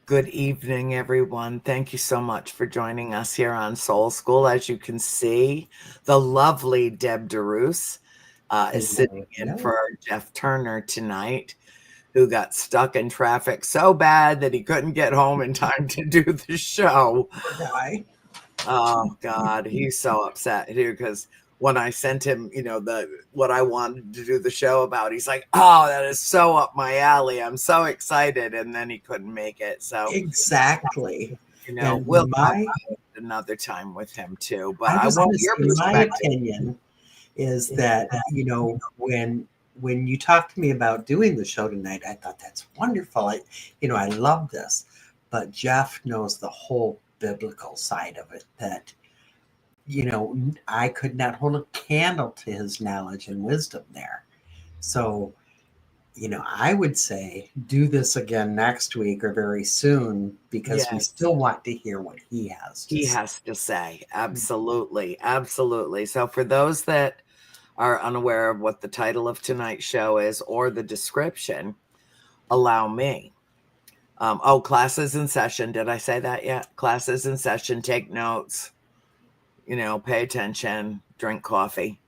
Good evening, everyone. Thank you so much for joining us here on Soul School. As you can see, the lovely Deb DeRoos is sitting in for Jeff Turner tonight, who got stuck in traffic so bad that he couldn't get home in time to do the show. Oh, God, he's so upset here because when I sent him, what I wanted to do the show about, he's like, "Oh, that is so up my alley. I'm so excited." And then he couldn't make it. So exactly. We'll talk about it another time with him too. But I want your perspective. My opinion is that when you talked to me about doing the show tonight, I thought that's wonderful. I love this, but Jeff knows the whole biblical side of it. That I could not hold a candle to his knowledge and wisdom there. So, I would say do this again next week or very soon because we still want to hear what he has to say. Absolutely. Absolutely. So for those that are unaware of what the title of tonight's show is or the description, allow me. Classes in session. Did I say that yet? Classes in session. Take notes. Pay attention, drink coffee,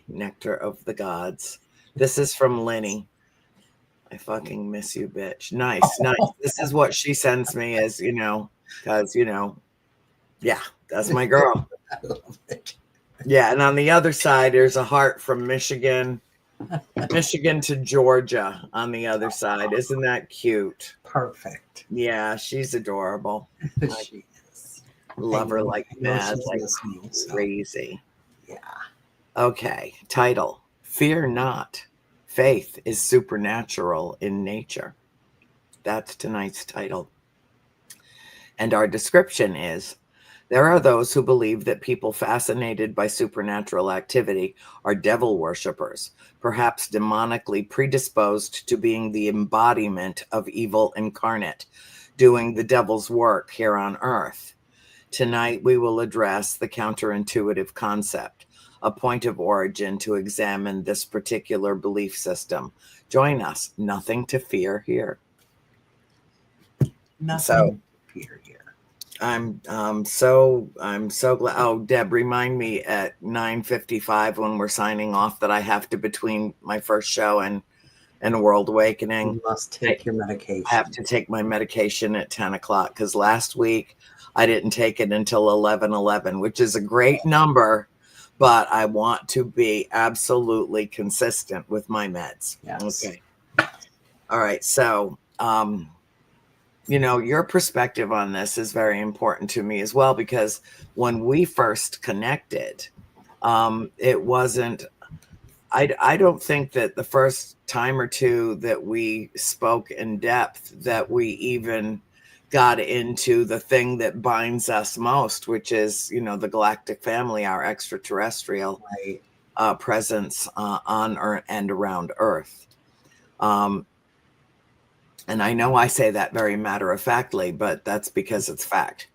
nectar of the gods. This is from Lenny. I fucking miss you, bitch. Nice. This is what she sends me as, because, yeah, that's my girl. I love it. Yeah, and on the other side, there's a heart from Michigan to Georgia on the other side. Isn't that cute? Perfect. Yeah, she's adorable. She is. Love her like mad, like crazy. Yeah. Okay. Title: Fear not. Faith is supernatural in nature. That's tonight's title. And our description is: there are those who believe that people fascinated by supernatural activity are devil worshippers, perhaps demonically predisposed to being the embodiment of evil incarnate, doing the devil's work here on earth. Tonight, we will address the counterintuitive concept, a point of origin to examine this particular belief system. Join us. Nothing to fear here. Nothing to fear here. I'm so glad. Oh, Deb, remind me at 9:55 when we're signing off that I have to, between my first show and World Awakening. You must take your medication. I have to take my medication at 10 o'clock because last week I didn't take it until 11:11, which is a great number, but I want to be absolutely consistent with my meds. Yes. Okay. All right. So, your perspective on this is very important to me as well, because when we first connected, it wasn't, I don't think that the first time or two that we spoke in depth that we even got into the thing that binds us most, which is, the galactic family, our extraterrestrial presence on Earth and around Earth. And I know I say that very matter-of-factly, but that's because it's fact.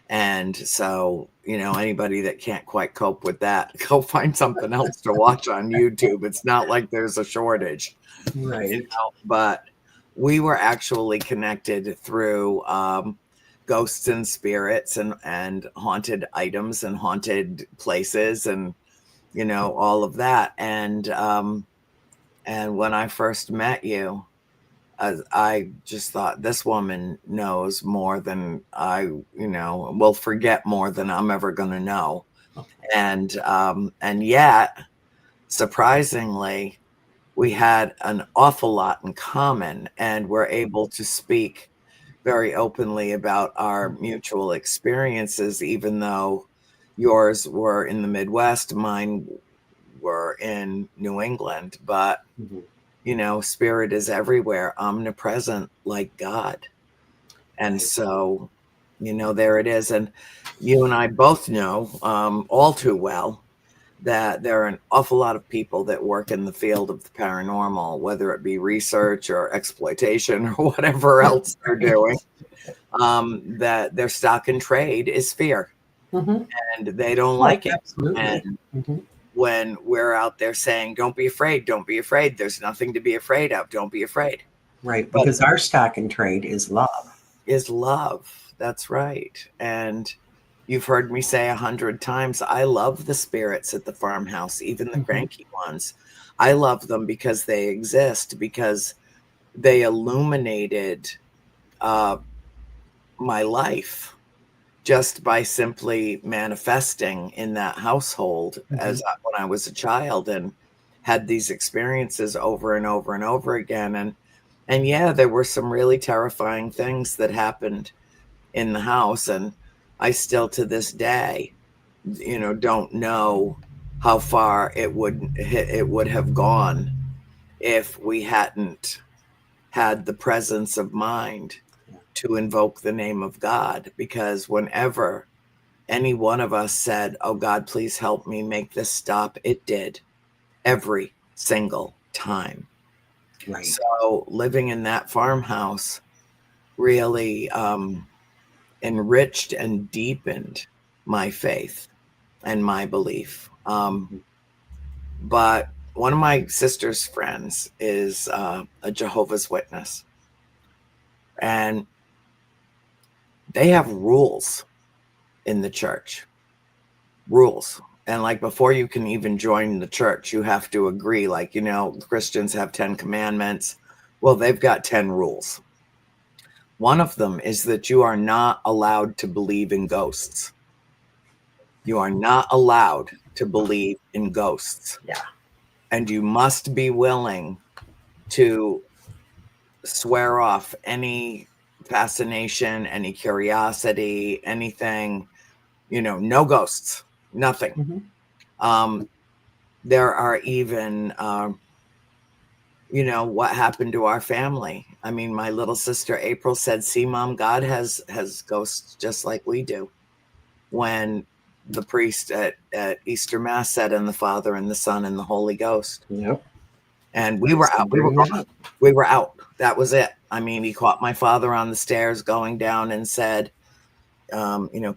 And so, anybody that can't quite cope with that, go find something else to watch on YouTube. It's not like there's a shortage. Right. But we were actually connected through ghosts and spirits and haunted items and haunted places and, all of that. And when I first met you, I just thought, this woman knows more than I, will forget more than I'm ever going to know. And yet, surprisingly, we had an awful lot in common, and we're able to speak very openly about our mutual experiences, even though yours were in the Midwest, mine were in New England. But spirit is everywhere, omnipresent like God. And so, there it is. And you and I both know all too well that there are an awful lot of people that work in the field of the paranormal, whether it be research or exploitation or whatever else they're doing, that their stock and trade is fear. And they don't like it. Absolutely. And when we're out there saying, don't be afraid, there's nothing to be afraid of, don't be afraid. Right, because our stock and trade is love. is love. That's right. And you've heard me say 100 times, I love the spirits at the farmhouse, even the Mhm. cranky ones. I love them because they exist, because they illuminated uh, my life just by simply manifesting in that household Mhm. when I was a child, and had these experiences over and over and over again. And yeah, there were some really terrifying things that happened in the house, and I still to this day, don't know how far it would have gone if we hadn't had the presence of mind Yeah. to invoke the name of God. Because whenever any one of us said, "Oh God, please help me make this stop," it did, every single time. Right. So living in that farmhouse really enriched and deepened my faith and my belief. Mhm. But one of my sister's friends is a Jehovah's Witness, and they have rules in the church. Rules. And like before you can even join the church, you have to agree. Like, Christians have 10 commandments. Well, they've got 10 rules. One of them is that you are not allowed to believe in ghosts. You are not allowed to believe in ghosts. Yeah. And you must be willing to swear off any fascination, any curiosity, anything, no ghosts, nothing. Mhm. Um, there are even, what happened to our family. I mean, my little sister April said, "See, Mom, God has ghosts just like we do." When the priest at Easter Mass said, "In the Father and the Son and the Holy Ghost," Yep. and we Nice were to out. We were bring that gone. up. We were out. That was it. I mean, he caught my father on the stairs going down and said,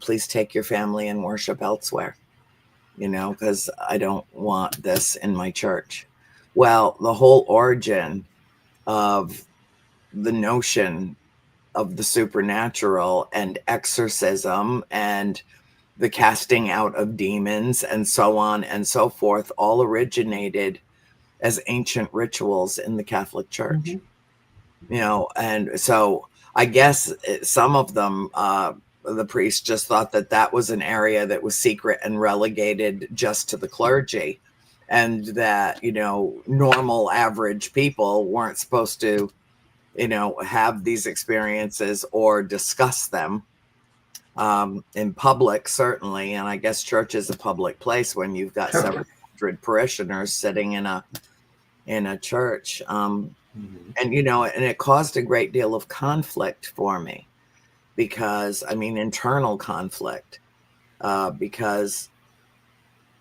"Please take your family and worship elsewhere, because I don't want this in my church." Well, the whole origin of the notion of the supernatural and exorcism and the casting out of demons and so on and so forth all originated as ancient rituals in the Catholic Church. Mhm. And so I guess some of them, the priests just thought that that was an area that was secret and relegated just to the clergy, and that, normal average people weren't supposed to, have these experiences or discuss them in public, certainly. And I guess church is a public place when you've got Sure. several hundred parishioners sitting in a church. Mhm. And it caused a great deal of conflict for me, because I mean, internal conflict, because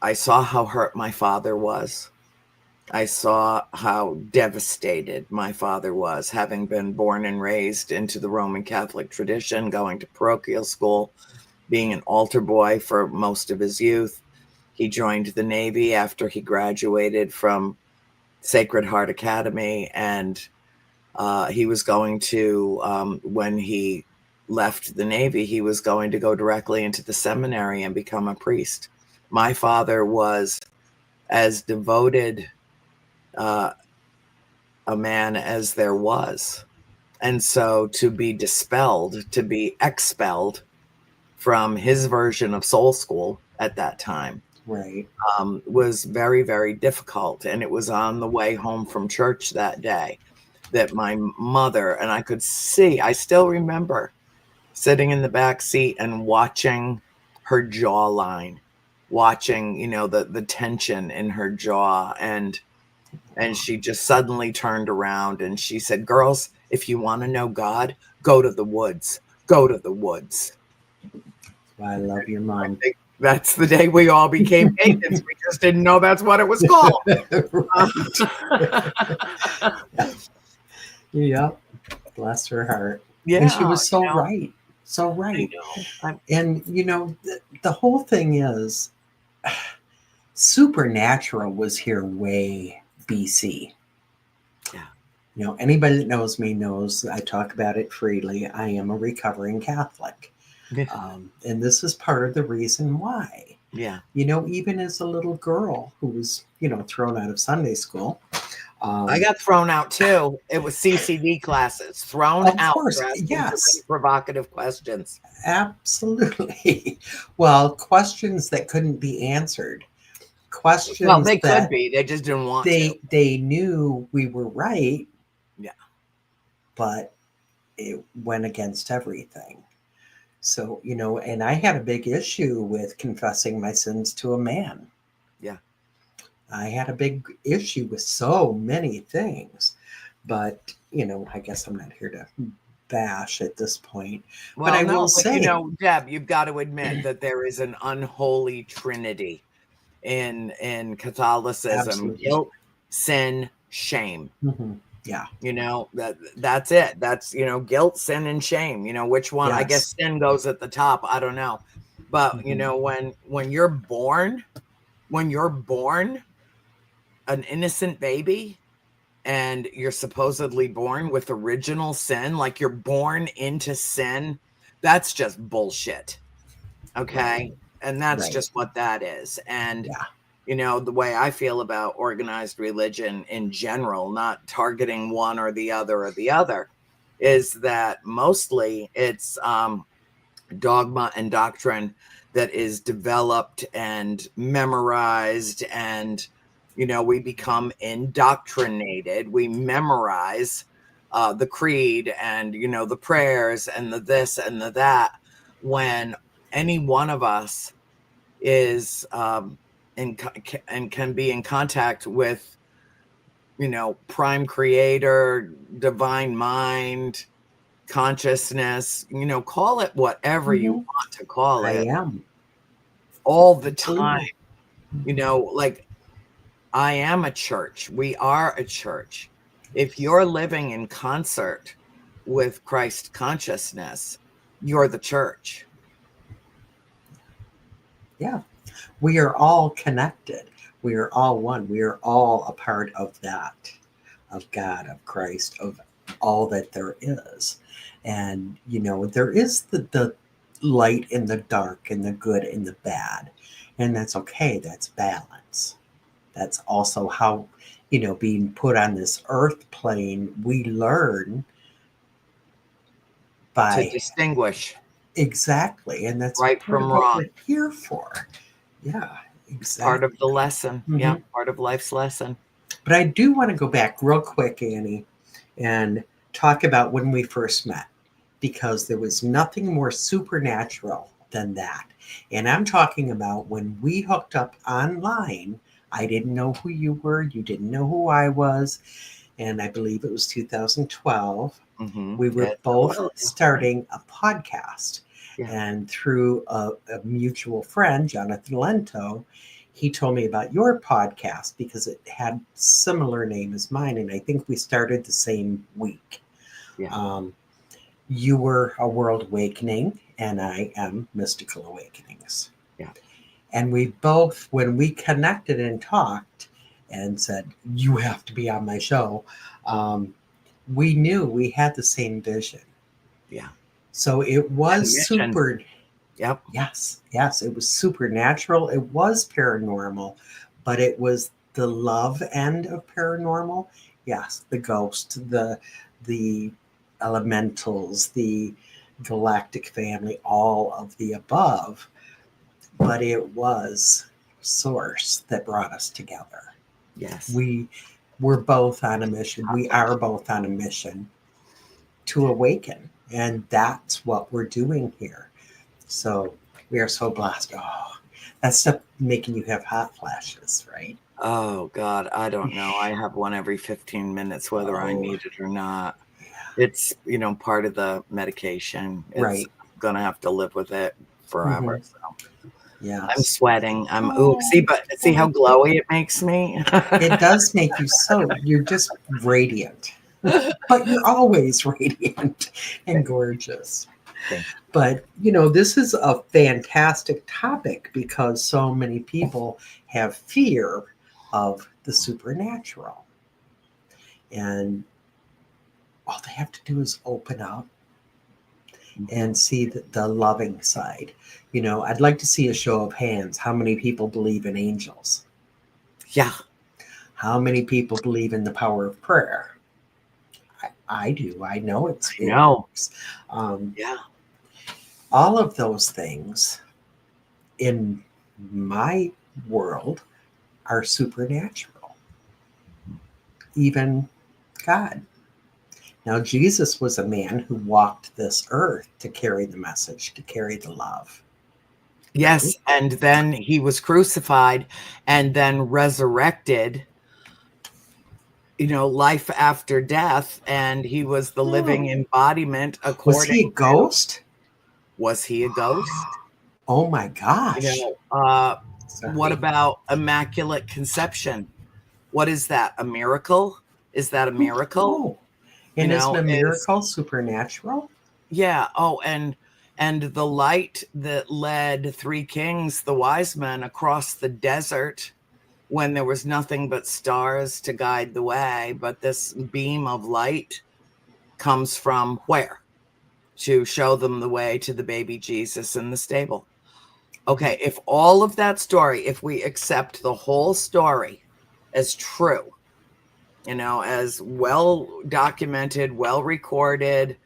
I saw how hurt my father was. I saw how devastated my father was, having been born and raised into the Roman Catholic tradition, going to parochial school, being an altar boy for most of his youth. He joined the Navy after he graduated from Sacred Heart Academy, and he was going to, when he left the Navy, he was going to go directly into the seminary and become a priest. My father was as devoted uh, a man as there was. And so to be dispelled, to be expelled from his version of soul school at that time, Right. was very, very difficult. And it was on the way home from church that day that my mother, and I still remember sitting in the back seat and watching her jawline, watching, the tension in her jaw. And she just suddenly turned around and she said, "Girls, if you want to know God, go to the woods. Go to the woods." I love your I mom. think that's the day we all became pagans. We just didn't know that's what it was called. Yep. Bless her heart. And she Yeah, was so right. So I right. know. I'm, And, the whole thing is supernatural was here way BC. yeah. You know, anybody that knows me knows I talk about it freely. I am a recovering Catholic. Yeah. And this is part of the reason why. Yeah. You know, even as a little girl who was, you know, thrown out of Sunday school. I got thrown out too. It was CCD classes. Thrown Of out course, for asking too yes, many provocative questions. absolutely. Well, questions that couldn't be answered. Well, Questions they could that be. They just didn't want to. they knew we were right, Yeah. but it went against everything. So, you know, and I had a big issue with confessing my sins to a man. Yeah. I had a big issue with so many things, but, you know, I guess I'm not here to bash at this point. But Well, I no, will but you say, know, Deb, you've got to admit that there is an unholy trinity in Catholicism: absolutely. guilt, sin, shame. Yeah. You know, that's it. That's, you know, guilt, sin, and shame. You know, which one? I Yes. guess sin goes at the top. I don't know. But you Mhm. know, when you're born, an innocent baby, and you're supposedly born with original sin, like you're born into sin, that's just bullshit. Right. Okay. And that's Right. just what that is. And, Yeah. you know, the way I feel about organized religion in general, not targeting one or the other, is that mostly it's dogma and doctrine that is developed and memorized, and you know, we become indoctrinated. We memorize the creed, and you know, the prayers and the this and the that, when any one of us is and can be in contact with, you know, prime creator, divine mind, consciousness, you know, call it whatever you Hmm. want to call I it, am. all the time. Absolutely. You know, like, I am a church. We are a church. If you're living in concert with Christ consciousness, you're the church. Yeah. We are all connected. We are all one. We are all a part of that, of God, of Christ, of all that there is. And, you know, there is the light and the dark and the good and the bad. And that's okay. That's balance. That's also how, you know, being put on this earth plane, we learn To by distinguish exactly. And that's right part from of what wrong. we're here for. Yeah, It's part of exactly. the lesson. Yeah, Hmm. part of life's lesson. But I do want to go back real quick, Annie, and talk about when we first met, because there was nothing more supernatural than that. And I'm talking about when we hooked up online. I didn't know who you were, you didn't know who I was. And I believe it was 2012. Mm-hmm. We were It's a both while ago, right? starting a podcast. Yeah. And through a mutual friend, Jonathan Lento, he told me about your podcast because it had similar name as mine. And I think we started the same week. Yeah. Um, you were a World Awakening, and I am Mystical Awakenings. Yeah. And we both, when we connected and talked and said, you have to be on my show, um, we knew we had the same vision. Yeah. So it was And mission. super, Yep. yes, it was supernatural. It was paranormal, but it was the love end of paranormal. Yes, the ghost, the elementals, the galactic family, all of the above. But it was source that brought us together. Yes. We were both on a mission. We are both on a mission to awaken. And that's what we're doing here. So we are so blessed. Oh, that's stuff making you have hot flashes, right? Oh God, I don't know. I have one every 15 minutes, whether I Oh, need it or not. yeah. It's, you know, part of the medication. It's Right. gonna have to live with it forever. Hmm. So I'm Yes. sweating. Oh, But see how glowy it makes me? it does make you so, you're just radiant, but you're always radiant and gorgeous. Thank But, you know, this is a fantastic topic because so many people have fear of the supernatural. And all they have to do is open up and see the loving side. You know, I'd like to see a show of hands. How many people believe in angels? Yeah. How many people believe in the power of prayer? I do. I know it works. Yeah. All of those things in my world are supernatural. Even God. Now, Jesus was a man who walked this earth to carry the message, to carry the love. Yes. And then he was crucified and then resurrected, you know, life after death. And he was the living embodiment Was he a according ghost? Was he a ghost? Oh my You gosh. know, what Sorry. about Immaculate Conception? What is that? A miracle? Is that a miracle? Oh, and You isn't know, a miracle supernatural? yeah. Oh, and the light that led three kings, the wise men, across the desert when there was nothing but stars to guide the way. But this beam of light comes from where? To show them the way to the baby Jesus in the stable. Okay, if all of that story, if we accept the whole story as true, you know, as well documented, well recorded,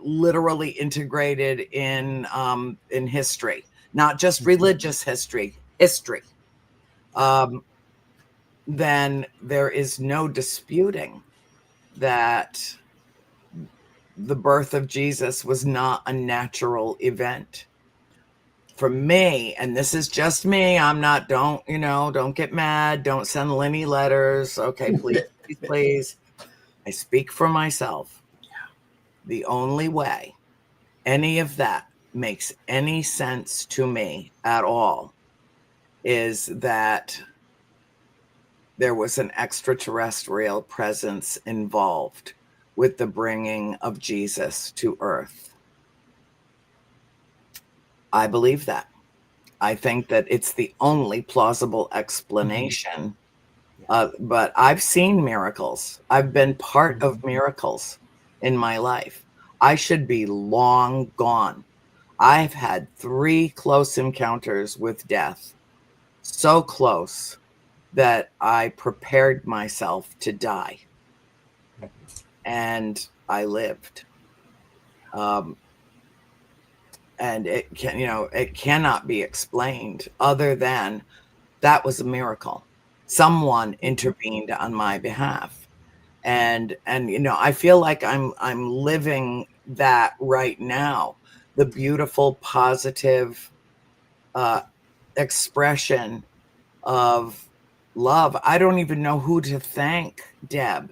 literally integrated in history, not just religious history, then there is no disputing that the birth of Jesus was not a natural event. For me, and this is just me, I'm not, don't get mad, don't send Lenny letters. Okay, please, please, please. I speak for myself. The only way any of that makes any sense to me at all is that there was an extraterrestrial presence involved with the bringing of Jesus to Earth. I believe that. I think that it's the only plausible explanation. But I've seen miracles. I've been part of miracles in my life. I should be long gone. I've had 3 close encounters with death, so close that I prepared myself to die, and I lived. And it cannot be explained other than that was a miracle. Someone intervened on my behalf. And I feel like I'm living that right now. The beautiful, positive expression of love. I don't even know who to thank, Deb.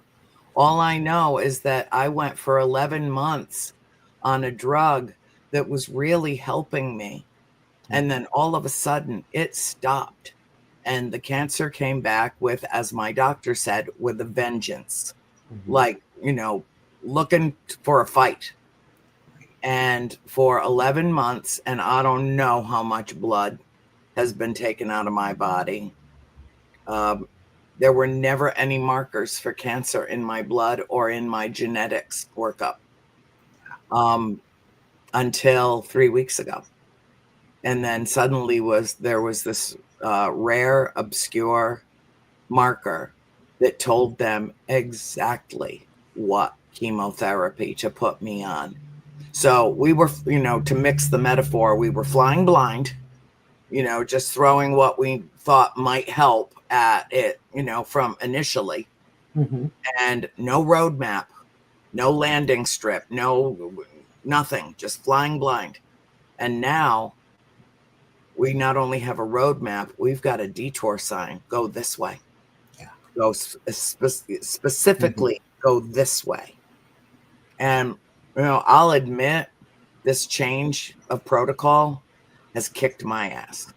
All I know is that I went for 11 months on a drug that was really helping me. And then all of a sudden it stopped. And the cancer came back with, as my doctor said, with a vengeance. Like, looking for a fight. And for 11 months, and I don't know how much blood has been taken out of my body. There were never any markers for cancer in my blood or in my genetics workup until 3 weeks ago. And then suddenly there was this rare, obscure marker that told them exactly what chemotherapy to put me on. So we were, to mix the metaphor, we were flying blind, just throwing what we thought might help at it, from initially. And no roadmap, no landing strip, nothing, just flying blind. And now we not only have a roadmap, we've got a detour sign. Go this way. Yeah. Go specifically go this way. And, I'll admit this change of protocol has kicked my ass.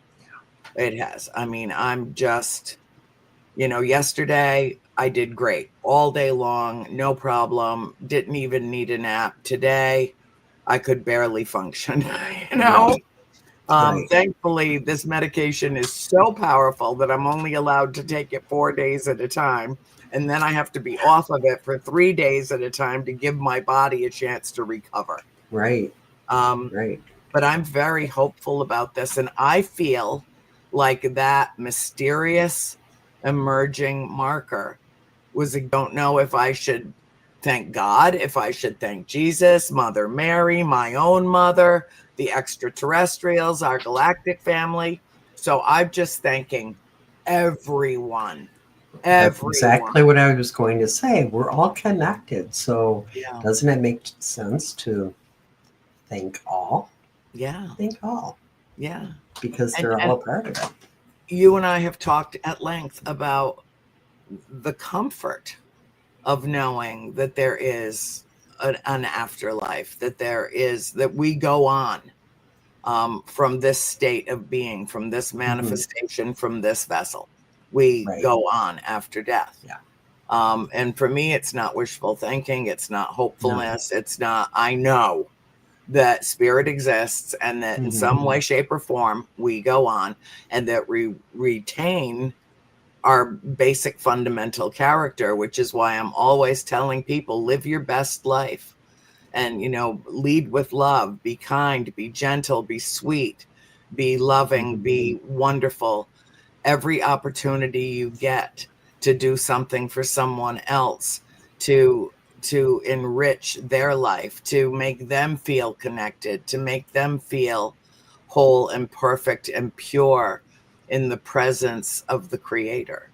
It has. I mean, I'm just, yesterday I did great all day long. No problem. Didn't even need a nap. Today I could barely function, Right. Thankfully, this medication is so powerful that I'm only allowed to take it 4 days at a time. and then I have to be off of it for 3 days at a time to give my body a chance to recover. Right. Um, Right. but I'm very hopeful about this, and I feel like that mysterious emerging marker was, I don't know if I should thank God, if I should thank Jesus, Mother Mary, my own mother, the extraterrestrials, our galactic family. So I'm just thanking everyone. That's Everyone. exactly what I was going to say. We're all connected. So Yeah. doesn't it make sense to thank all? Yeah. Thank all. Yeah. Because And they're all a part of it. you and I have talked at length about the comfort of knowing that there is an afterlife, that we go on from this state of being, from this manifestation, from this vessel. We Right. go on after death. Yeah. And for me, it's not wishful thinking. It's not hopefulness. No. It's not, I know that spirit exists and that in some way, shape, or form, we go on, and that we retain our basic fundamental character, which is why I'm always telling people, live your best life. And, lead with love, be kind, be gentle, be sweet, be loving, be wonderful. Every opportunity you get to do something for someone else, to enrich their life, to make them feel connected, to make them feel whole and perfect and pure in the presence of the Creator.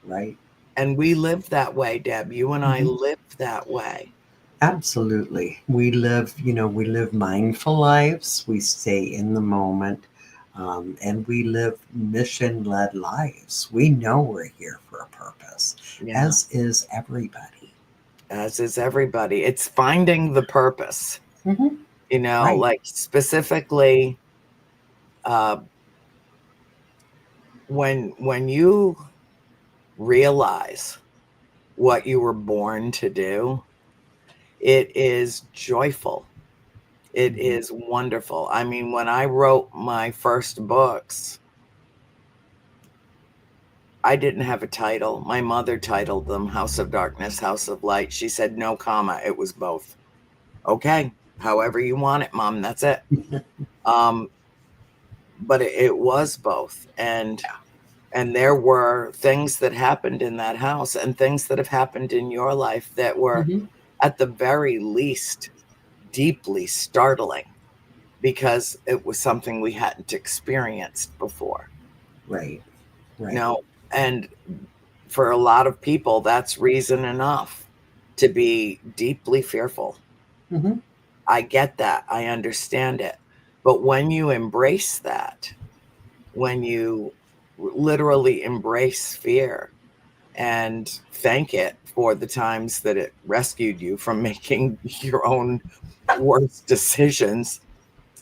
Right. And we live that way, Deb. You and I live that way. Absolutely. We live mindful lives. We stay in the moment. And we live mission-led lives. We know we're here for a purpose, as is everybody. As is everybody. It's finding the purpose, Right. like specifically when you realize what you were born to do, it is joyful. It is wonderful. I mean, when I wrote my first books, I didn't have a title. My mother titled them House of Darkness, House of Light. She said, no comma, it was both. Okay, however you want it, Mom, that's it. But it was both. And there were things that happened in that house and things that have happened in your life that were, at the very least, deeply startling, because it was something we hadn't experienced before. Right. And for a lot of people, that's reason enough to be deeply fearful. I get that. I understand it. But when you embrace that, when you literally embrace fear and thank it for the times that it rescued you from making your own worst decisions,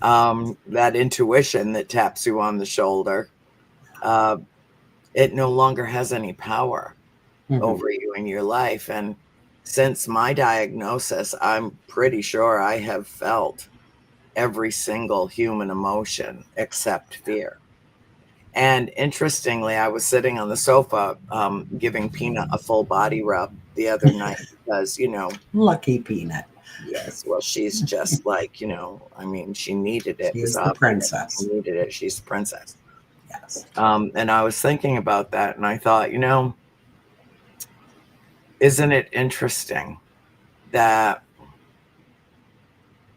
that intuition that taps you on the shoulder, it no longer has any power over you in your life. And since my diagnosis, I'm pretty sure I have felt every single human emotion except fear. And interestingly, I was sitting on the sofa giving Peanut a full body rub the other night because, Lucky Peanut. yes, well, she's just like, I mean, she needed it. She is the princess. She needed it. She's the princess. Yes. And I was thinking about that, and I thought, isn't it interesting that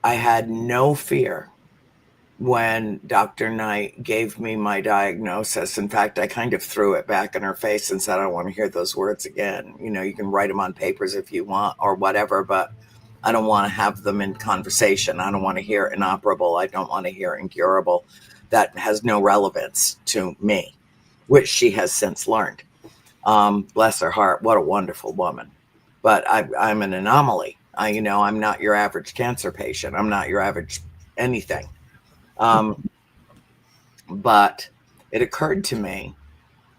I had no fear when Dr. Knight gave me my diagnosis? In fact, I kind of threw it back in her face and said, I don't want to hear those words again. You can write them on papers if you want or whatever, but I don't want to have them in conversation. I don't want to hear inoperable. I don't want to hear incurable. That has no relevance to me, which she has since learned. Bless her heart. What a wonderful woman. But I'm an anomaly. I'm not your average cancer patient. I'm not your average anything. But it occurred to me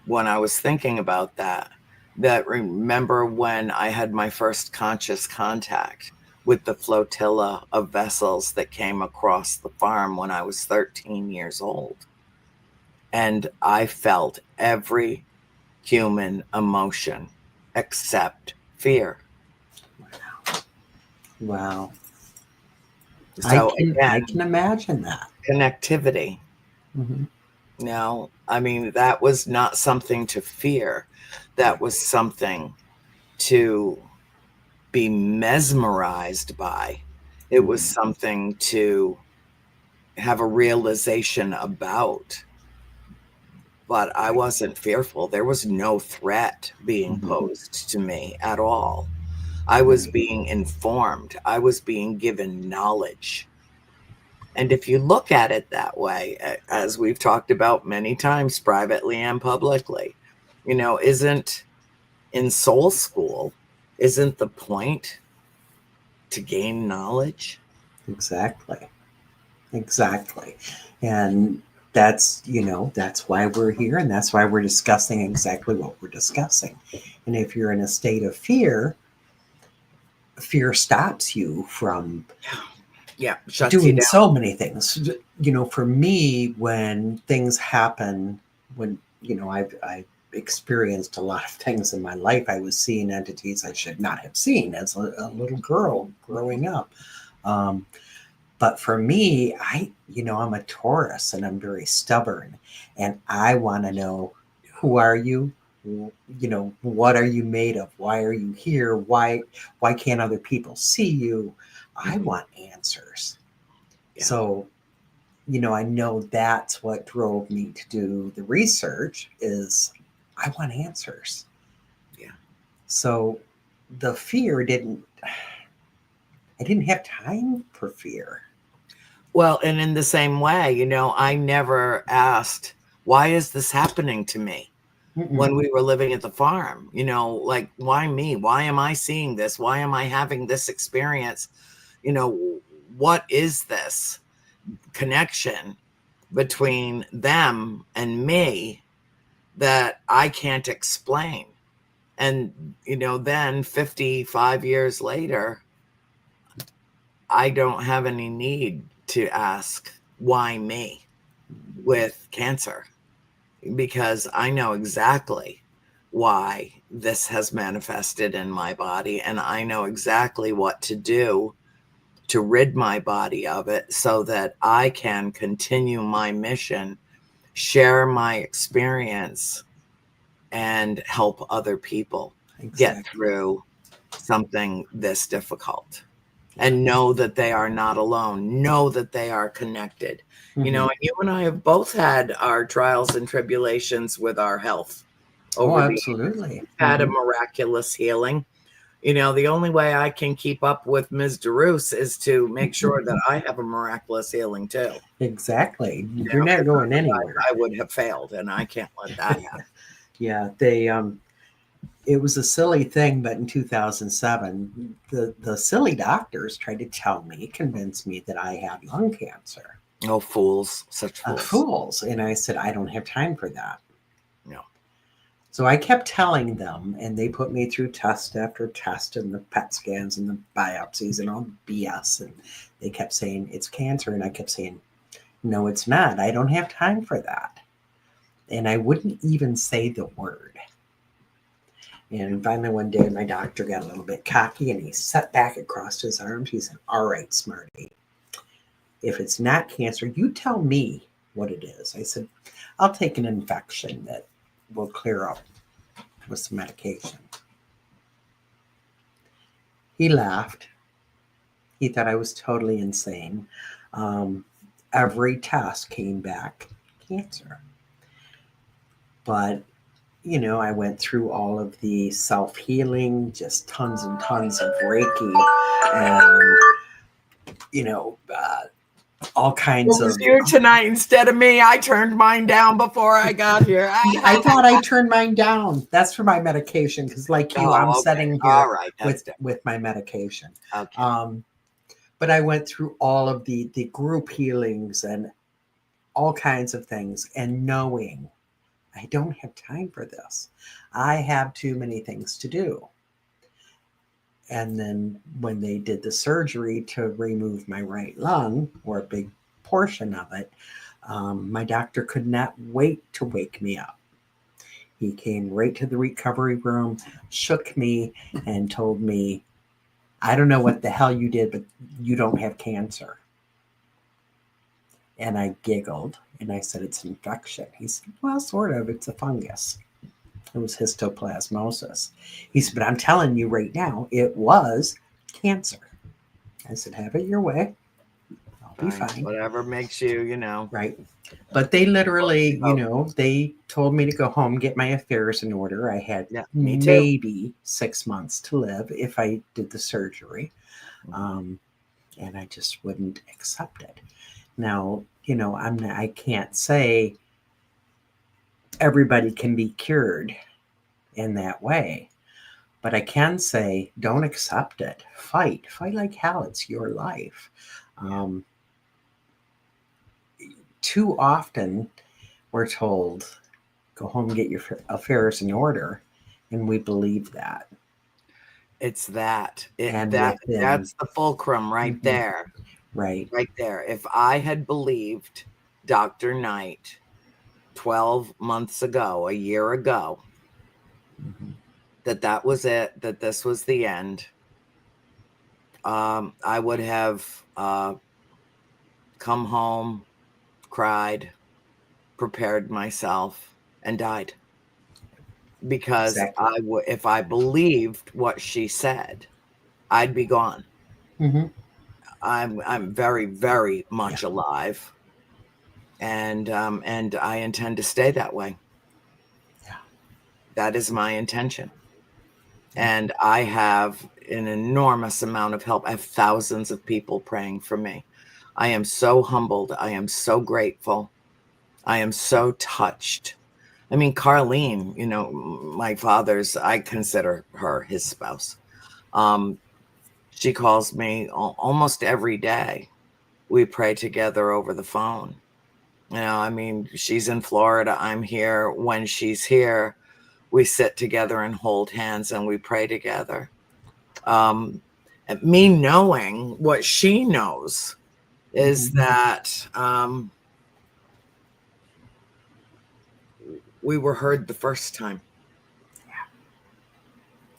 when I was thinking about that remember when I had my first conscious contact with the flotilla of vessels that came across the farm when I was 13 years old. And I felt every human emotion except fear. Wow. So I again, can imagine that. connectivity. Mm-hmm. No, I mean, that was not something to fear. That was something to be mesmerized by. It was Mm-hmm. something to have a realization about. But I wasn't fearful. There was no threat being Mm-hmm. posed to me at all. I was Right. being informed. I was being given knowledge. And if you look at it that way, as we've talked about many times, privately and publicly, isn't in soul school, isn't the point to gain knowledge? Exactly. Exactly. And that's why we're here, and that's why we're discussing exactly what we're discussing. And if you're in a state of fear, fear stops you from Yeah, shuts you doing down. so many things. For me, when things happen, when I've experienced a lot of things in my life. I was seeing entities I should not have seen as a little girl growing up. Um, but for me, I'm a Taurus and I'm very stubborn, and I want to know, who are you? What are you made of? Why are you here? Why can't other people see you? I Mhm. want answers. Yeah, So, I know that's what drove me to do the research is I want answers. yeah. So the fear didn't I didn't have time for fear. Well, and in the same way, I never asked, why is this happening to me? Mm-mm. When we were living at the farm, like, why me? Why am I seeing this? Why am I having this experience? What is this connection between them and me that I can't explain? And, then 55 years later, I don't have any need to ask why me with cancer, because I know exactly why this has manifested in my body, and I know exactly what to do to rid my body of it so that I can continue my mission, share my experience, and help other people get Exactly. through something this difficult, Yeah. and know that they are not alone, know that they are connected. Mm-hmm. And you and I have both had our trials and tribulations with our health Oh, over the years. absolutely. We've had a Mm-hmm. miraculous healing. The only way I can keep up with Ms. DeRoos is to make sure that I have a miraculous healing too. Exactly. You're not Because going otherwise anywhere. I would have failed, and I can't let that happen. Yeah, it was a silly thing, but in 2007, the silly doctors tried to convince me that I had lung cancer. Oh, fools, such fools. Fools. And I said, I don't have time for that. No. So I kept telling them, and they put me through test after test and the PET scans and the biopsies and all the BS. And they kept saying, it's cancer. And I kept saying, no, it's not. I don't have time for that. And I wouldn't even say the word. And finally, one day, my doctor got a little bit cocky and he sat back across his arms. He said, all right, Smarty, if it's not cancer, you tell me what it is. I said, I'll take an infection that will clear up with some medication. He laughed. He thought I was totally insane. Um, every test came back cancer. But, I went through all of the self healing, just tons and tons of Reiki, and, you know, uh, all It kinds was of. you tonight instead of me. I turned mine down before I got here. I thought I turned mine down. That's for my medication because, like you, I'm Oh, okay. sitting All here right. That's with different. my medication. Okay. Um, but I went through all of the group healings and all kinds of things, and knowing I don't have time for this. I have too many things to do. And then when they did the surgery to remove my right lung, or a big portion of it, my doctor could not wait to wake me up. He came right to the recovery room, shook me, and told me, I don't know what the hell you did, but you don't have cancer. And I giggled and I said, it's infection. He said, well, sort of. It's a fungus. It was histoplasmosis. He said, but I'm telling you right now, it was cancer. I said, have it your way. I'll be fine. Whatever makes you, you know. Right. But they literally, you know, they told me to go home, get my affairs in order. I had maybe 6 months to live if I did the surgery. And I just wouldn't accept it. Now, you know, I can't say everybody can be cured in that way, but I can say don't accept it. Fight like hell. It's your life. Too often we're told go home and get your affairs in order, and we believe that. It's that's the fulcrum right there. Right there. If I had believed Dr. Knight 12 months ago, a year ago, that was it, that this was the end, I would have come home, cried, prepared myself, and died. Because if I believed what she said, I'd be gone. I'm very, very much alive, and I intend to stay that way. That is my intention. And I have an enormous amount of help. I have thousands of people praying for me. I am so humbled. I am so grateful. I am so touched. I mean, Carlene, you know, my father's, I consider her his spouse. She calls me almost every day. We pray together over the phone. You know, I mean, she's in Florida. I'm here. When she's here, we sit together and hold hands and we pray together. Me knowing what she knows is that we were heard the first time.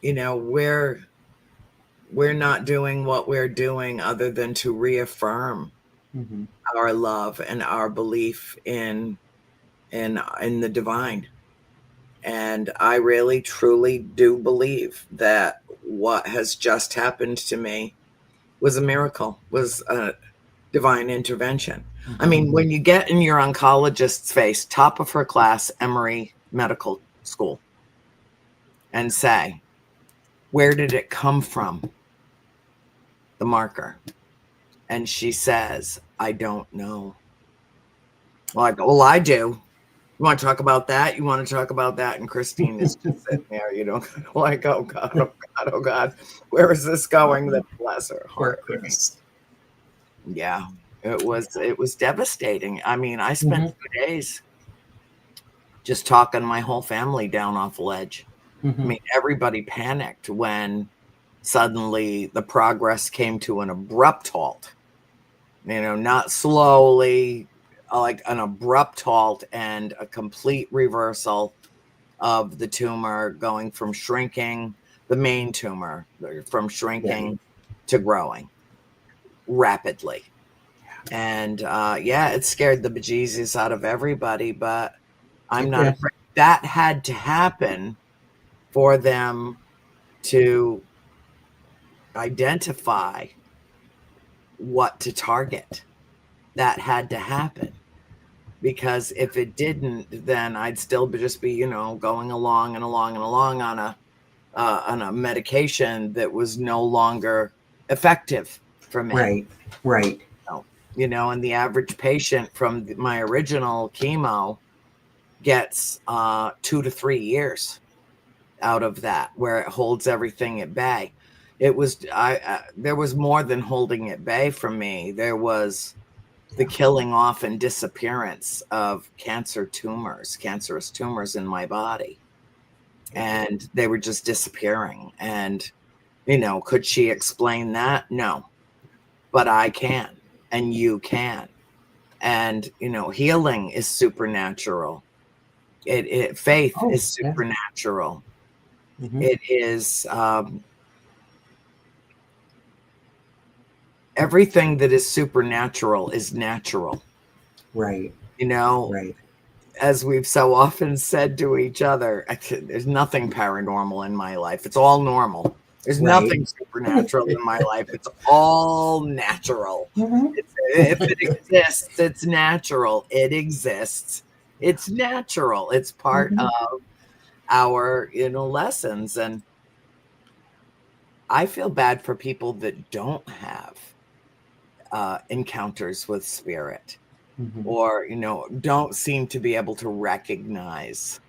You know, we're not doing what we're doing other than to reaffirm our love and our belief in the divine. And I really, truly do believe that what has just happened to me was a miracle, was a divine intervention. I mean, when you get in your oncologist's face, top of her class, Emory Medical School, and say, where did it come from? The marker. And she says, I don't know. Well, I do. You want to talk about that? You want to talk about that? And Christine is just sitting there, you know, like, oh God, oh God, oh God. Where is this going? That bless her heart. Yeah, it was devastating. I mean, I spent 2 days just talking my whole family down off the ledge. I mean, everybody panicked when suddenly the progress came to an abrupt halt. You know, not slowly, like an abrupt halt and a complete reversal of the tumor going from shrinking, the main tumor, from shrinking to growing rapidly. And it scared the bejesus out of everybody, but I'm not afraid. That had to happen for them to identify what to target. That had to happen. Because if it didn't, then I'd still just be, you know, going along and along and along on a medication that was no longer effective for me. Right. You know, and the average patient from my original chemo gets 2 to 3 years out of that, where it holds everything at bay. It was there was more than holding at bay for me. There was the killing off and disappearance of cancerous tumors in my body. And they were just disappearing. And, you know, could she explain that? No. But I can, and you can. And, you know, healing is supernatural. faith Oh, is yeah. supernatural. Mhm. It is everything that is supernatural is natural. Right. You know, Right. as we've so often said to each other, there's nothing paranormal in my life. It's all normal. There's Right. nothing supernatural in my life. It's all natural. Mhm. If it exists, it's natural. It exists. It's natural. It's part Mhm. of our, lessons. And I feel bad for people that don't have encounters with spirit, Mhm. or don't seem to be able to recognize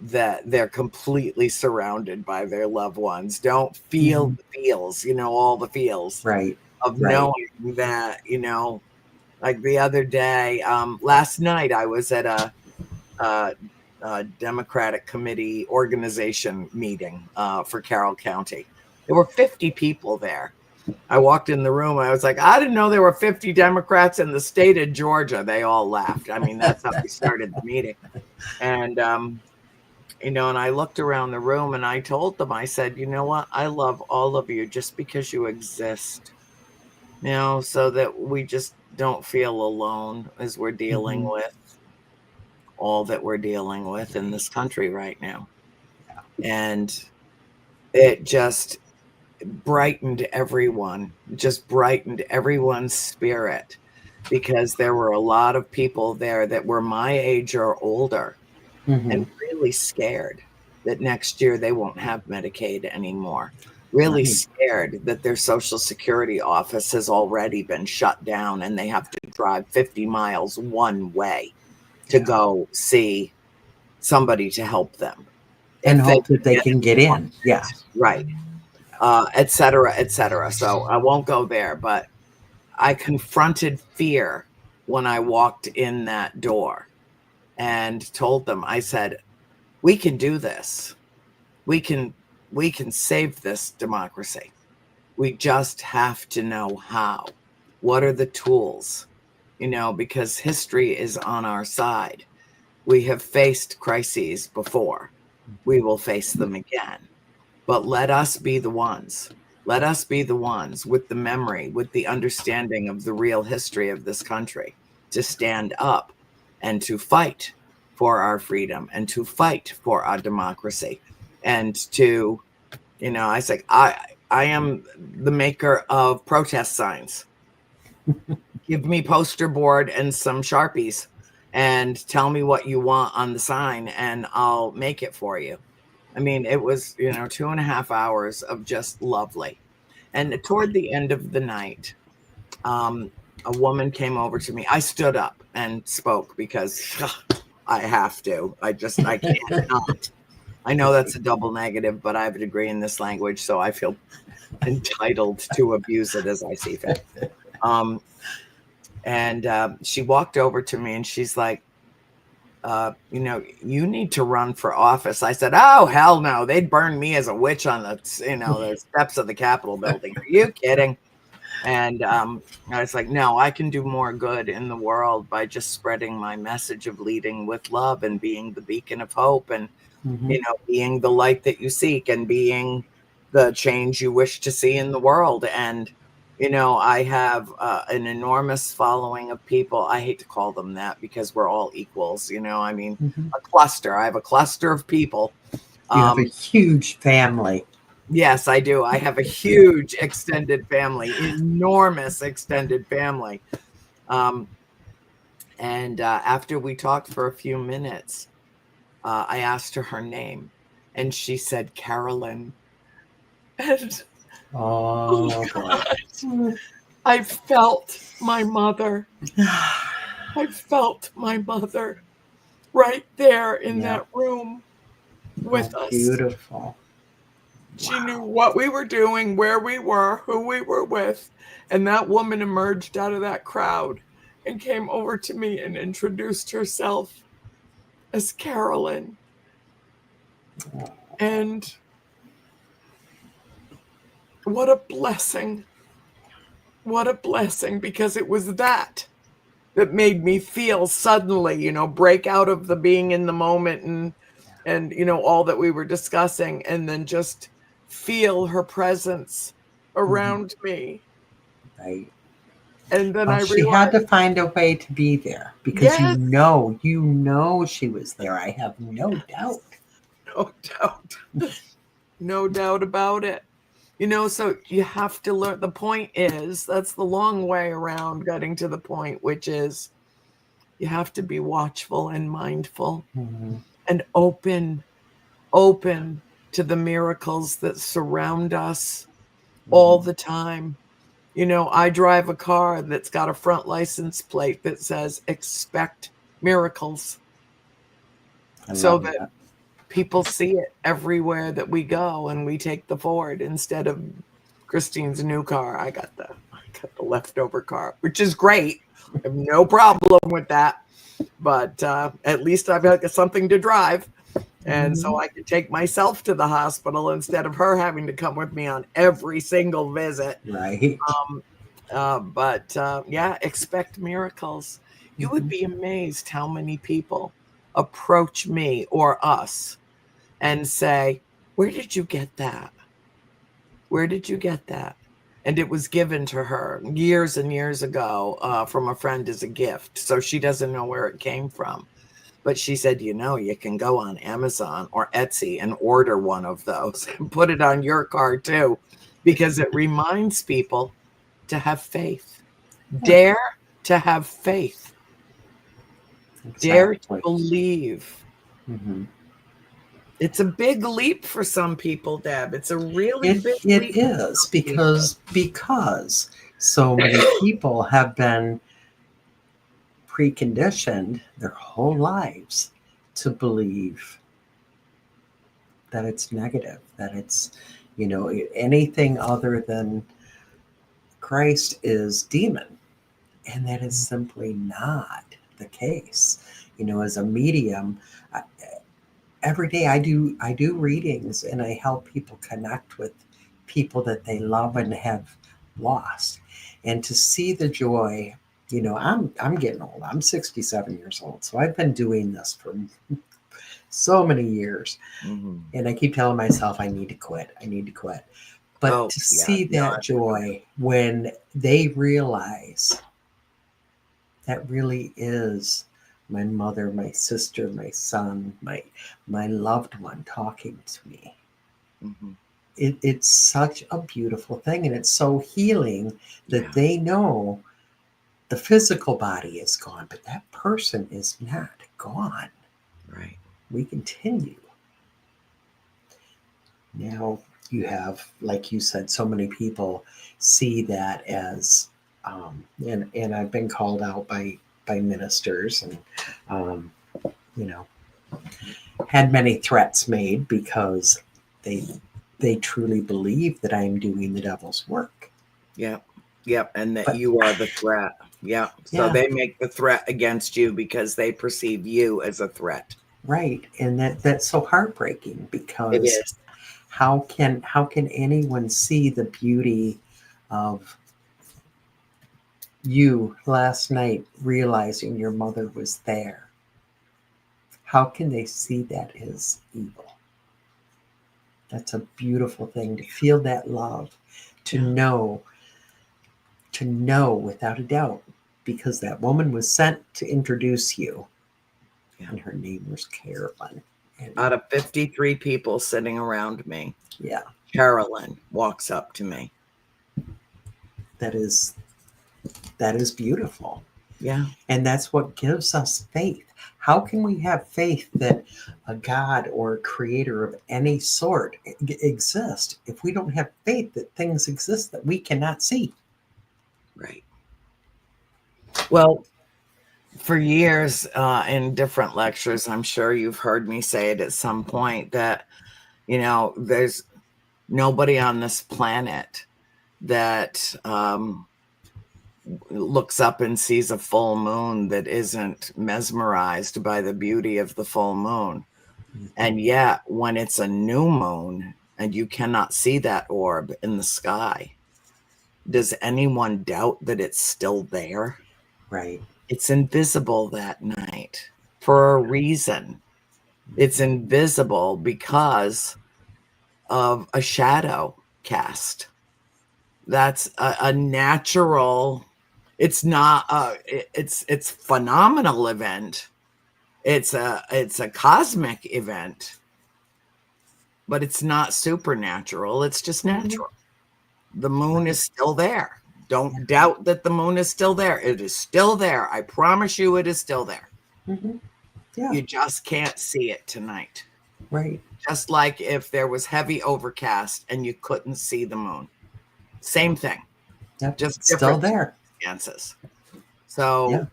that they're completely surrounded by their loved ones, don't feel Mhm. the feels, all the feels Right. of Right. knowing that, like the other day, last night I was at a Democratic Committee organization meeting for Carroll County. There were 50 people there. I walked in the room. I was like, I didn't know there were 50 Democrats in the state of Georgia. They all laughed. I mean, that's how we started the meeting. And, and I looked around the room and I told them, I said, you know what? I love all of you just because you exist, so that we just don't feel alone as we're dealing Mhm. with all that we're dealing with in this country right now. And it just brightened everyone's spirit, because there were a lot of people there that were my age or older and Mhm. really scared that next year they won't have Medicaid anymore. Really Right. scared that their Social Security office has already been shut down and they have to drive 50 miles one way to Yeah. go see somebody to help them. And If they hope that they get can get in. Yeah. it right, et cetera, et cetera. So I won't go there, but I confronted fear when I walked in that door and told them, I said, we can do this. We can save this democracy. We just have to know how. What are the tools? Because history is on our side. We have faced crises before. We will face them again. But let us be the ones. Let us be the ones with the memory, with the understanding of the real history of this country, to stand up and to fight for our freedom and to fight for our democracy. And to, I say, I am the maker of protest signs. Give me poster board and some Sharpies and tell me what you want on the sign and I'll make it for you. I mean, it was, 2.5 hours of just lovely. And toward the end of the night, a woman came over to me. I stood up and spoke because I have to. I can't not. I know that's a double negative, but I have a degree in this language, so I feel entitled to abuse it as I see fit. And she walked over to me and she's like, you need to run for office. I said, oh, hell no. They'd burn me as a witch on the steps of the Capitol building. Are you kidding? And I was like, no, I can do more good in the world by just spreading my message of leading with love and being the beacon of hope and, Mhm. being the light that you seek and being the change you wish to see in the world. And, I have an enormous following of people. I hate to call them that because we're all equals, I mean, Mhm. a cluster. I have a cluster of people. You have a Um, huge family. yes, I do. I have a huge extended family, enormous extended family. Um, and after we talked for a few minutes, I asked her name, and she said Carolyn. And oh Oh boy. God, I felt my mother. I felt my mother right there in Yeah. that room Oh, with us. beautiful. She knew Wow. what we were doing, where we were, who we were with. And that woman emerged out of that crowd and came over to me and introduced herself as Carolyn. And what a blessing. What a blessing, because it was that. that made me feel suddenly, break out of the being in the moment and all that we were discussing, and then just feel her presence Mhm. around me. Right. And then Well, I she had realized, to find a way to be there because yes, you know she was there. I have no doubt. no doubt, no doubt about it. So you have to learn. The point is, that's the long way around getting to the point, which is you have to be watchful and mindful Mhm. and open to the miracles that surround us all Mhm. the time. I drive a car that's got a front license plate that says expect miracles, I so love that that. people see it everywhere that we go, and we take the Ford instead of Christine's new car. I got the leftover car, which is great. I have no problem with that. But at least I've got something to drive. And so Mhm. I could take myself to the hospital instead of her having to come with me on every single visit. Right. But yeah, expect miracles. You would Mhm. be amazed how many people approach me or us and say, "Where did you get that? Where did you get that?" And it was given to her years and years ago from a friend as a gift. So she doesn't know where it came from. But she said, you can go on Amazon or Etsy and order one of those and put it on your car too, because it reminds people to have faith. Yeah, Dare to have faith. Dare to exactly. believe. Mhm. It's a big leap for some people, Deb. It's a really It big it leap for is some people. because so many people have been preconditioned their whole lives to believe that it's negative, that it's, anything other than Christ is demon. And that is simply not the case. As a medium, I, every day I do readings and I help people connect with people that they love and have lost. And to see the joy, I'm getting old. I'm 67 years old. So I've been doing this for so many years. Mhm. And I keep telling myself I need to quit. I need to quit. But Oh, to yeah. see No, that joy when they realize that really is my mother, my sister, my son, my loved one talking to me. mhm. It's such a beautiful thing, and it's so healing that Yeah, they know the physical body is gone, but that person is not gone. right. We continue. Now you have, like you said, so many people see that as, and I've been called out by ministers and um, you know had many threats made because they they truly believe that I'm doing the devil's work. Yep. Yep. And that But you are the threat. Yep. So yeah, they make the threat against you because they perceive you as a threat. right. And that's so heartbreaking It because is. how can anyone see the beauty of you last night realizing your mother was there? How can they see that as evil? That's a beautiful thing to feel that love, to Yeah. know to know without a doubt, because that woman was sent to introduce you, Yeah. and her name was Carolyn. And Out of 53 people sitting around me, yeah, Carolyn walks up to me. that is that is beautiful. Yeah. And that's what gives us faith. How can we have faith that a God or a creator of any sort exists if we don't have faith that things exist that we cannot see? Right. Well, for years in different lectures, I'm sure you've heard me say it at some point that, there's nobody on this planet that looks up and sees a full moon that isn't mesmerized by the beauty of the full moon. And yet, when it's a new moon and you cannot see that orb in the sky, does anyone doubt that it's still there? Right. It's invisible that night for a reason. It's invisible because of a shadow cast. That's a natural. It's not it's phenomenal event. It's a cosmic event, but it's not supernatural. It's just natural. The moon is still there. Don't doubt that the moon is still there. It is still there. I promise you it is still there. Mm-hmm. Yeah. You just can't see it tonight. Right. Just like if there was heavy overcast and you couldn't see the moon. Same thing. Yep. Just It's still there. Circumstances. So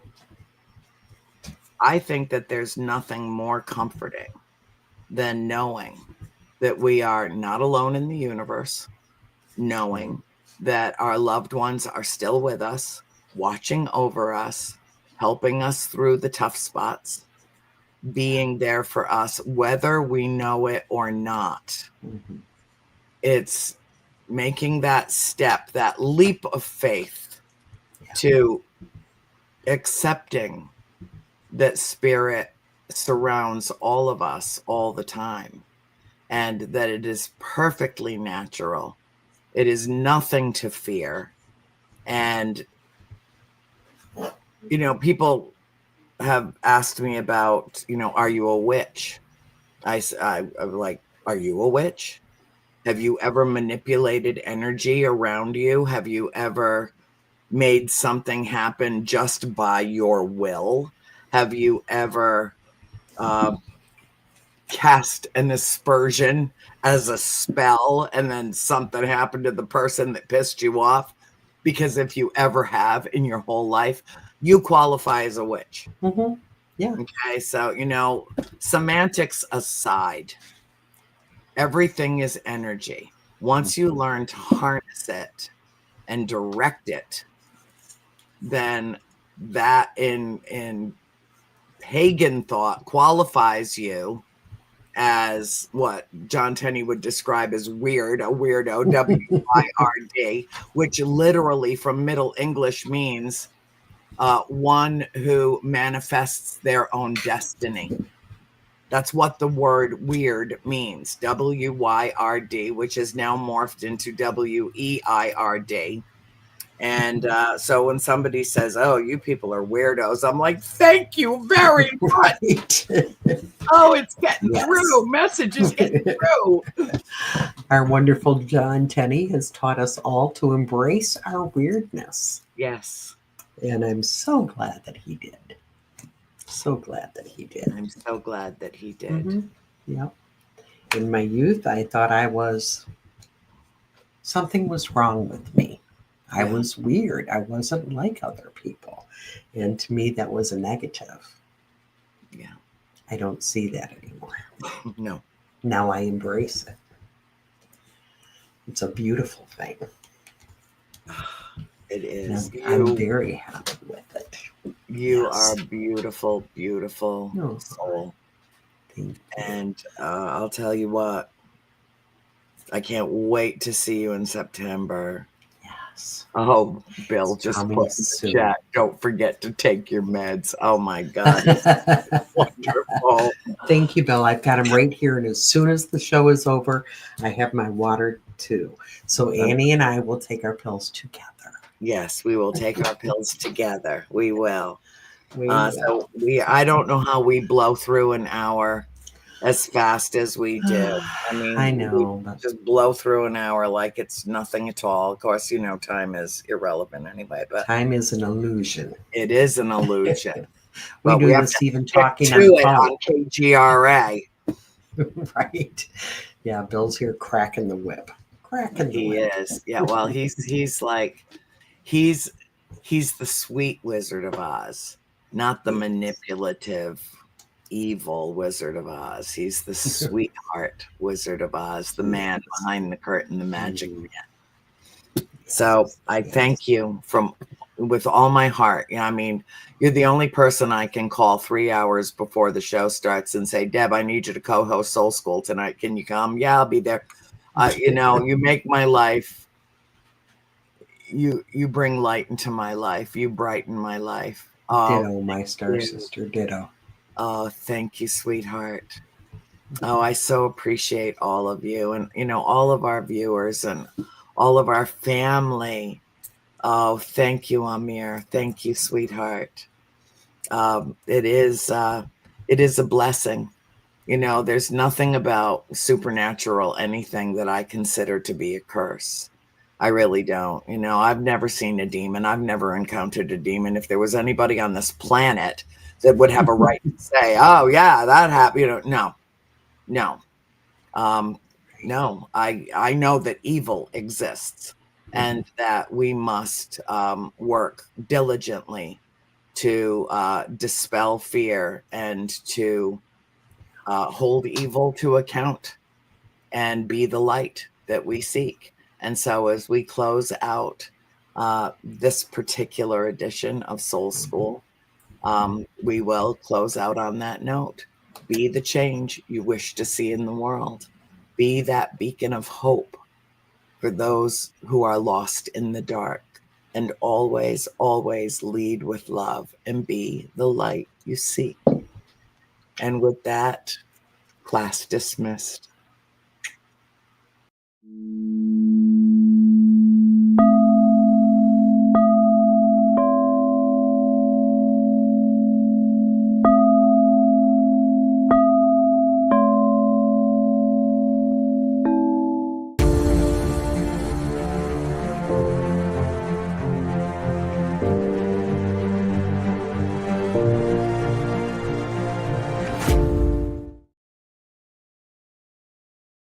I think that there's nothing more comforting than knowing that we are not alone in the universe, knowing that our loved ones are still with us, watching over us, helping us through the tough spots, being there for us, whether we know it or not. Mm-hmm. It's making that step, that leap of faith to accepting that spirit surrounds all of us all the time, and that it is perfectly natural. It is nothing to fear. And, you know, people have asked me about, you know, are you a witch? I'm like, are you a witch? Have you ever manipulated energy around you? Have you ever made something happen just by your will? Have you ever cast an aspersion as a spell and then something happened to the person that pissed you off? Because if you ever have in your whole life, you qualify as a witch. Mm-hmm. Yeah. Okay, so, you know, semantics aside, everything is energy. Once you learn to harness it and direct it, then that in pagan thought qualifies you as what John Tenney would describe as weird, a weirdo, WYRD, which literally from Middle English means one who manifests their own destiny. That's what the word weird means, WYRD, which is now morphed into WEIRD. And so when somebody says, oh, you people are weirdos, I'm like, thank you very much. Oh, it's getting through. Message is getting through. Our wonderful John Tenney has taught us all to embrace our weirdness. Yes. And I'm so glad that he did. So glad that he did. I'm so glad that he did. Mm-hmm. Yep. In my youth, I thought something was wrong with me. I was weird. I wasn't like other people. And to me, that was a negative. Yeah. I don't see that anymore. No. Now I embrace it. It's a beautiful thing. It is. I'm very happy with it. You are a beautiful, beautiful soul. Thank you. And I'll tell you what, I can't wait to see you in September. Yes. Oh, Bill, just put in the chat, don't forget to take your meds. Oh my God. Wonderful. Thank you, Bill. I've got them right here. And as soon as the show is over, I have my water too. So Annie and I will take our pills together. Yes, we will take our pills together. We will. So I don't know how we blow through an hour as fast as we do. I mean, I know. We just blow through an hour like it's nothing at all. Of course, you know, time is irrelevant anyway. But time is an illusion. It is an illusion. we do this even talking on KGRA. Right. Yeah, Bill's here cracking the whip. He is. Yeah, well, he's like he's the sweet Wizard of Oz, not the manipulative, evil Wizard of Oz. He's the sweetheart Wizard of Oz, the man behind the curtain, the magic man. So I thank you with all my heart. I mean, you're the only person I can call 3 hours before the show starts and say, Deb, I need you to co-host Soul School tonight. Can you come? Yeah, I'll be there. You know, you make my life. You bring light into my life. You brighten my life. Ditto, my star sister. Ditto. Oh, thank you, sweetheart. Oh, I so appreciate all of you and, all of our viewers and all of our family. Oh, thank you, Amir. Thank you, sweetheart. It is a blessing. There's nothing about supernatural anything that I consider to be a curse. I really don't. I've never seen a demon. I've never encountered a demon. If there was anybody on this planet that would have a right to say, "Oh yeah, that happened," no, no, um, no. I know that evil exists, and that we must work diligently to dispel fear and to hold evil to account and be the light that we seek. And so as we close out this particular edition of Soul School, we will close out on that note. Be the change you wish to see in the world. Be that beacon of hope for those who are lost in the dark. And always, always lead with love and be the light you seek. And with that, class dismissed.